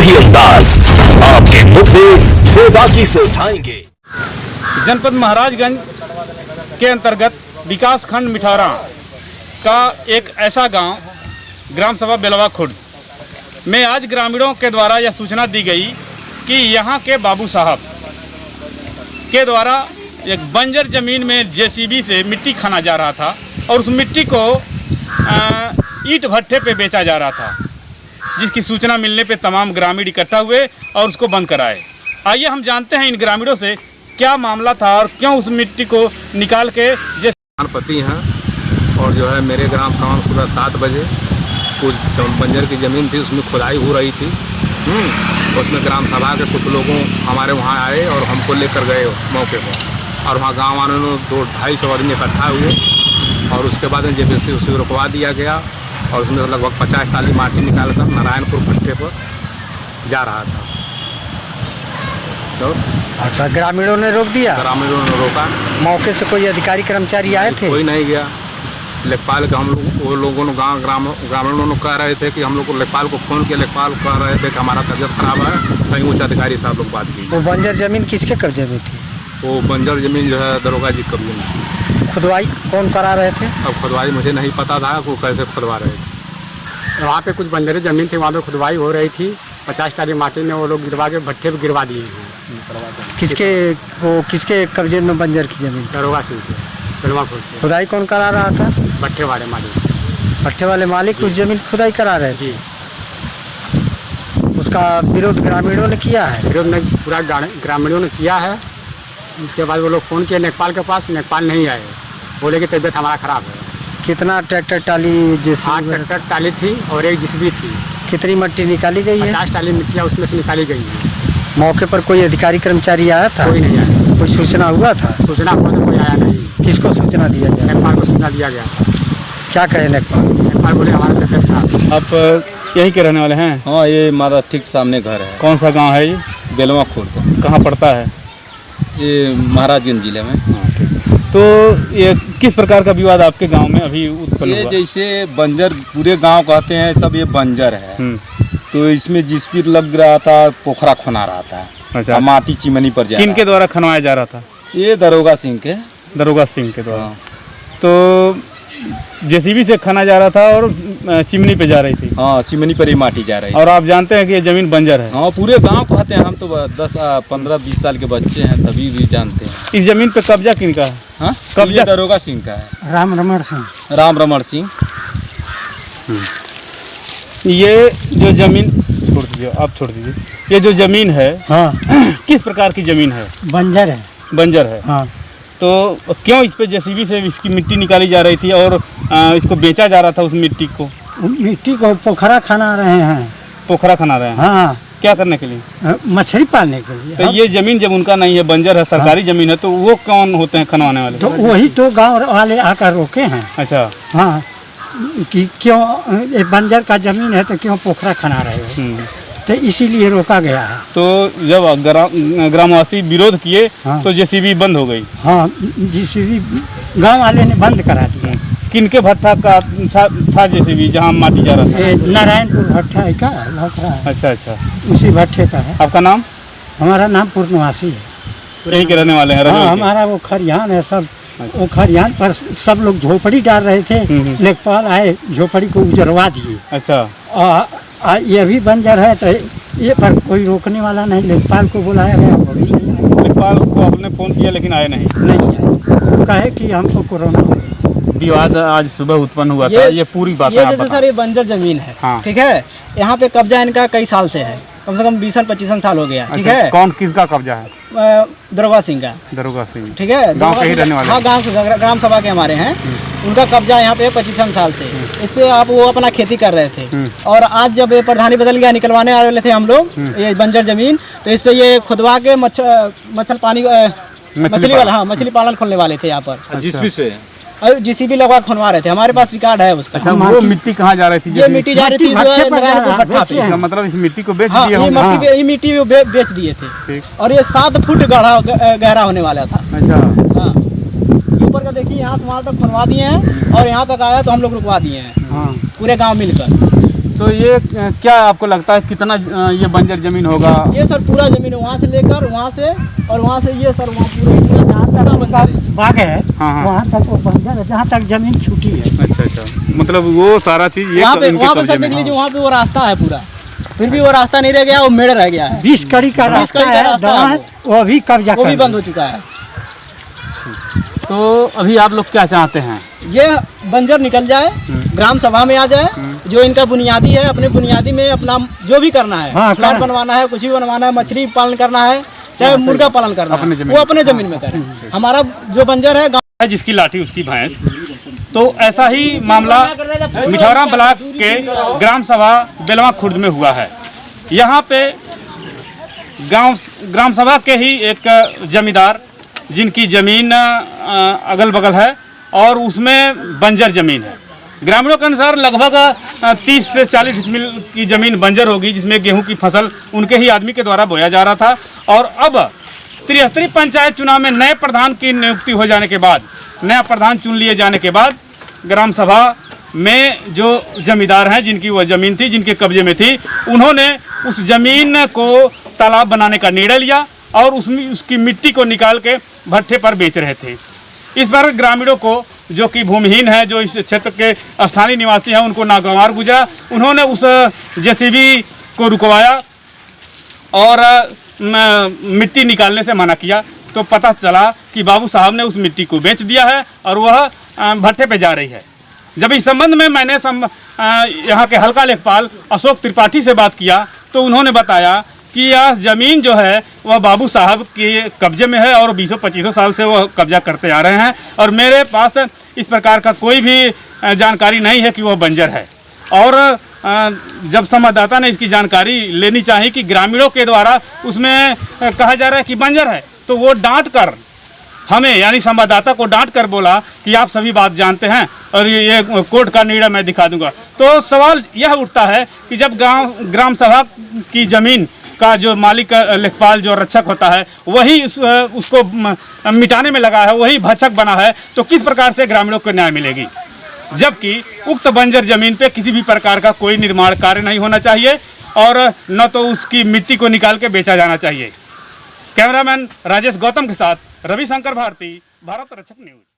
सही अंदाज आपके मुद्दे बेबाकी से उठाएंगे। जनपद महाराजगंज के अंतर्गत विकास खंड मिठारा का एक ऐसा गांव ग्राम सभा बेलवा खुर्द में आज ग्रामीणों के द्वारा यह सूचना दी गई कि यहाँ के बाबू साहब के द्वारा एक बंजर ज़मीन में जेसीबी से मिट्टी खाना जा रहा था और उस मिट्टी को ईंट भट्ठे पे बेचा जा रहा था, जिसकी सूचना मिलने पे तमाम ग्रामीण इकट्ठा हुए और उसको बंद कराए। आइए हम जानते हैं इन ग्रामीणों से क्या मामला था और क्यों उस मिट्टी को निकाल के पति हैं। और जो है मेरे ग्राम सभा में सुबह 7 बजे कुछ बंजर की ज़मीन थी, उसमें खुदाई हो रही थी। उसमें ग्राम सभा के कुछ लोगों हमारे वहाँ आए और हमको लेकर गए मौके पर, और वहाँ गांव वालों ने 200-250 आदमी इकट्ठा हुए और उसके बाद में जेसीबी उसे रुकवा दिया गया और उसमें लगभग 50 टाली माटी निकाल कर नारायणपुर भट्टे पर जा रहा था। तो अच्छा, ग्रामीणों ने रोक दिया? ग्रामीणों ने रोका। मौके से कोई अधिकारी कर्मचारी आए थे? कोई नहीं गया। लेखपाल का हम लोग वो लोगों ने ग्रामीणों ने कह रहे थे कि हम लोग को लेखपाल को फ़ोन किया, लेखपाल कह रहे थे कि हमारा तबीयत खराब है, कहीं उच्च अधिकारी साहब लोग बात की। वो बंजर ज़मीन किसके कब्जे में थी? वो बंजर ज़मीन जो है दरोगा जी कब्जे में थी। खुदवाई कौन करा रहे थे? अब खुदवाई मुझे नहीं पता था वो कैसे खुदवा रहे थे। वहाँ पे कुछ बंजरी ज़मीन थी, वहाँ पे खुदवाई हो रही थी। 50 टाली माटी में वो लोग गिरवा के भट्ठे पे गिरवा दिए हैं। किसके कब्जे में बंजर की ज़मीन? दरोगा सिंह के बेलवा खुर्द के। खुदाई कौन करा रहा था? भट्ठे वाले मालिक। भट्ठे वाले मालिक उस ज़मीन खुदाई करा रहे थे? जी। उसका विरोध ग्रामीणों ने किया है? विरोध में पूरा ग्रामीणों ने किया है। उसके बाद वो लोग फ़ोन किए लेखपाल के पास, लेखपाल नहीं आए, बोले कि तबीयत हमारा ख़राब है। कितना ट्रैक्टर टाली? 8 ट्रैक्टर टाली थी और एक जेसीबी थी। कितनी मिट्टी निकाली गई है? 50 टाली मिट्टियाँ उसमें से निकाली गई है। मौके पर कोई अधिकारी कर्मचारी आया था? कोई नहीं आया। कोई सूचना हुआ था? सूचना हुआ तो कोई आया नहीं। किसको सूचना दिया गया? लेखपाल को सूचना दिया गया। क्या कहे लेखपाल? लेखपाल बोले हमारा तबीयत खराब। आप यहीं के रहने वाले हैं? हाँ, ये हमारा ठीक सामने घर है। कौन सा गांव है ये? बेलवा खुर्द। कहाँ पड़ता है? ये महाराजगंज जिले में। तो ये किस प्रकार का विवाद आपके गांव में अभी उत्पन्न ये हुआ? जैसे बंजर पूरे गांव कहते हैं, सब ये बंजर है। तो इसमें जिसपी लग रहा था, पोखरा खना रहा था। अच्छा। माटी चिमनी पर जा रहा। किनके द्वारा खनवाया जा रहा था? ये दरोगा सिंह के। दरोगा सिंह के द्वारा। हाँ। तो जेसीबी से खाना जा रहा था और चिमनी पे जा रही थी। हाँ, चिमनी पर ही माटी जा रही है। और आप जानते हैं कि ये जमीन बंजर है? हाँ, पूरे गांव कहते हैं। हम तो 10-15-20 साल के बच्चे हैं, तभी भी जानते हैं। इस जमीन पे कब्जा किनका है? हाँ, कब्जा दरोगा सिंह का है। राम रमण सिंह। राम रमण सिंह। ये जो जमीन छोड़ दीजिए, आप छोड़ दीजिए। ये जो जमीन है, हाँ, किस प्रकार की जमीन है? बंजर है। बंजर है। हाँ। तो क्यों इस पे जेसीबी से इसकी मिट्टी निकाली जा रही थी और इसको बेचा जा रहा था? उस मिट्टी को मिट्टी को पोखरा खना रहे हैं। पोखरा खना रहे हैं? हाँ। क्या करने के लिए? मछली पालने के लिए। तो ये जमीन जब उनका नहीं है, बंजर है, सरकारी जमीन है, तो वो कौन होते हैं खनवाने वाले? तो वही तो गांव वाले आकर रोके हैं। अच्छा। हाँ, कि क्यों ये बंजर का जमीन है तो क्यों पोखरा खना रहे हो, तो इसीलिए रोका गया है। तो जब ग्रामवासी विरोध किए, हाँ। तो जेसीबी बंद हो गई? हाँ, जेसीबी गांव वाले ने बंद करा दिया। किनके भट्ठा का था जेसीबी जहाँ माटी जा रहा था? नारायणपुर भट्ठा है क्या लग रहा है? अच्छा अच्छा। उसी भट्ठे का है। आपका नाम? हमारा नाम पूर्णवासी है। यहीं के रहने वाले हैं? हाँ, हमारा वो खरियान है सब। वो खरियान पर सब लोग झोपड़ी डाल रहे थे, लेखपाल आए, झोपड़ी को उजरवा दिए। अच्छा। ये भी बंजर है तो ये पर कोई रोकने वाला नहीं। लेखपाल को बुलाया गया, वो भी नहीं आए। लेखपाल को आपने फ़ोन किया लेकिन आए नहीं? नहीं आए, कहे कि हमको कोरोना हो गया। विवाद आज सुबह उत्पन्न हुआ था, ये पूरी बात ये जैसे सर ये बंजर जमीन है। हाँ। ठीक है, यहाँ पे कब्जा इनका कई साल से है, कम से कम 20-25 साल हो गया। ठीक अच्छा, है। कौन किसका कब्जा है? दरोगा सिंह का। दरोगा सिंह। ठीक है, गांव के ही रहने वाले? हाँ, गांव के ग्राम सभा के हमारे हैं। उनका कब्जा यहाँ पे 25 साल से। इस पे आप वो अपना खेती कर रहे थे और आज जब ये प्रधानी बदल गया, निकलवाने आ रहे थे हम लोग ये बंजर जमीन, तो इस पे ये खुदवा के मछली वाला, हाँ, मछली पालन खोलने वाले थे यहाँ पर। जिसपी से जेसीबी लगवा खुनवा रहे थे। हमारे पास रिकॉर्ड है उसका। अच्छा, वो मिट्टी कहाँ जा रही थी? ये मिट्टी जा रही थी नारायणपुर भट्ठा पे। मतलब इस मिट्टी को बेच हाँ, दिए होंगे? ये मिट्टी बेच दिए थे। और ये 7 फुट गहरा होने वाला था। अच्छा। हाँ, ऊपर का देखिए, यहाँ से वहाँ तक खुनवा दिए हैं और यहाँ तक आया तो हम लोग रुकवा दिए हैं। हाँ। पूरे गाँव मिलकर। तो ये क्या आपको लगता है कितना ये बंजर जमीन होगा? ये सर पूरा जमीन है, वहाँ से लेकर वहाँ से और वहाँ से ये सर वहाँ पूरा जहाँ तक बाग है हाँ। वहाँ तक वो बंजर है, जहाँ तक जमीन छूटी है। अच्छा, मतलब वो सारा चीज ये वहाँ पे इनके सर कब्जे देख में। लीजिए, वहाँ पे वो रास्ता है पूरा, फिर भी वो रास्ता नहीं रह गया, वो मेड़ रह गया है। 20 कड़ी का 20 रास्ता कड़ी का है, रास्ता है वो भी कब्जा वो भी कर बंद हो चुका है। तो अभी आप लोग क्या चाहते हैं? ये बंजर निकल जाए, ग्राम सभा में आ जाए, जो इनका बुनियादी है, अपने बुनियादी में अपना जो भी करना है, हाँ, फ्लैट बनवाना है, कुछ भी बनवाना है, मछली पालन करना है, चाहे मुर्गा पालन करना अपने है, जमीन वो अपने जमीन में करें। हमारा जो बंजर है गाँव जिसकी लाठी उसकी भैंस। तो ऐसा ही मामला मिठौरा ब्लॉक के ग्राम सभा बेलवा खुर्द में हुआ है। यहाँ पे ग्राम सभा के ही एक जमींदार जिनकी ज़मीन अगल बगल है और उसमें बंजर ज़मीन है। ग्रामीणों के अनुसार लगभग 30 से 40 डिसमिल की ज़मीन बंजर होगी, जिसमें गेहूं की फसल उनके ही आदमी के द्वारा बोया जा रहा था। और अब 73 पंचायत चुनाव में नए प्रधान की नियुक्ति हो जाने के बाद, नया प्रधान चुन लिए जाने के बाद, ग्राम सभा में जो जमींदार हैं जिनकी वह ज़मीन थी, जिनके कब्जे में थी, उन्होंने उस ज़मीन को तालाब बनाने का निर्णय लिया और उसमें उसकी मिट्टी को निकाल के भट्ठे पर बेच रहे थे। इस पर ग्रामीणों को, जो कि भूमिहीन है, जो इस क्षेत्र के स्थानीय निवासी हैं, उनको नागवार गुजरा। उन्होंने उस जेसीबी को रुकवाया और मिट्टी निकालने से मना किया। तो पता चला कि बाबू साहब ने उस मिट्टी को बेच दिया है और वह भट्ठे पे जा रही है। जब इस संबंध में मैंने यहाँ के हल्का लेखपाल अशोक त्रिपाठी से बात किया तो उन्होंने बताया कि यह ज़मीन जो है वह बाबू साहब के कब्जे में है और 20-25 साल से वह कब्जा करते आ रहे हैं और मेरे पास इस प्रकार का कोई भी जानकारी नहीं है कि वह बंजर है। और जब संवाददाता ने इसकी जानकारी लेनी चाहिए कि ग्रामीणों के द्वारा उसमें कहा जा रहा है कि बंजर है, तो वो डांट कर हमें, यानी संवाददाता को डांट कर बोला कि आप सभी बात जानते हैं और ये कोर्ट का निर्णय मैं दिखा दूंगा। तो सवाल यह उठता है कि जब ग्राम सभा की ज़मीन का जो मालिक लेखपाल जो रक्षक होता है वही उसको मिटाने में लगा है, वही भक्षक बना है, तो किस प्रकार से ग्रामीणों को न्याय मिलेगी? जबकि उक्त बंजर जमीन पे किसी भी प्रकार का कोई निर्माण कार्य नहीं होना चाहिए और न तो उसकी मिट्टी को निकाल के बेचा जाना चाहिए। कैमरामैन राजेश गौतम के साथ रविशंकर भारती, भारत रक्षक न्यूज।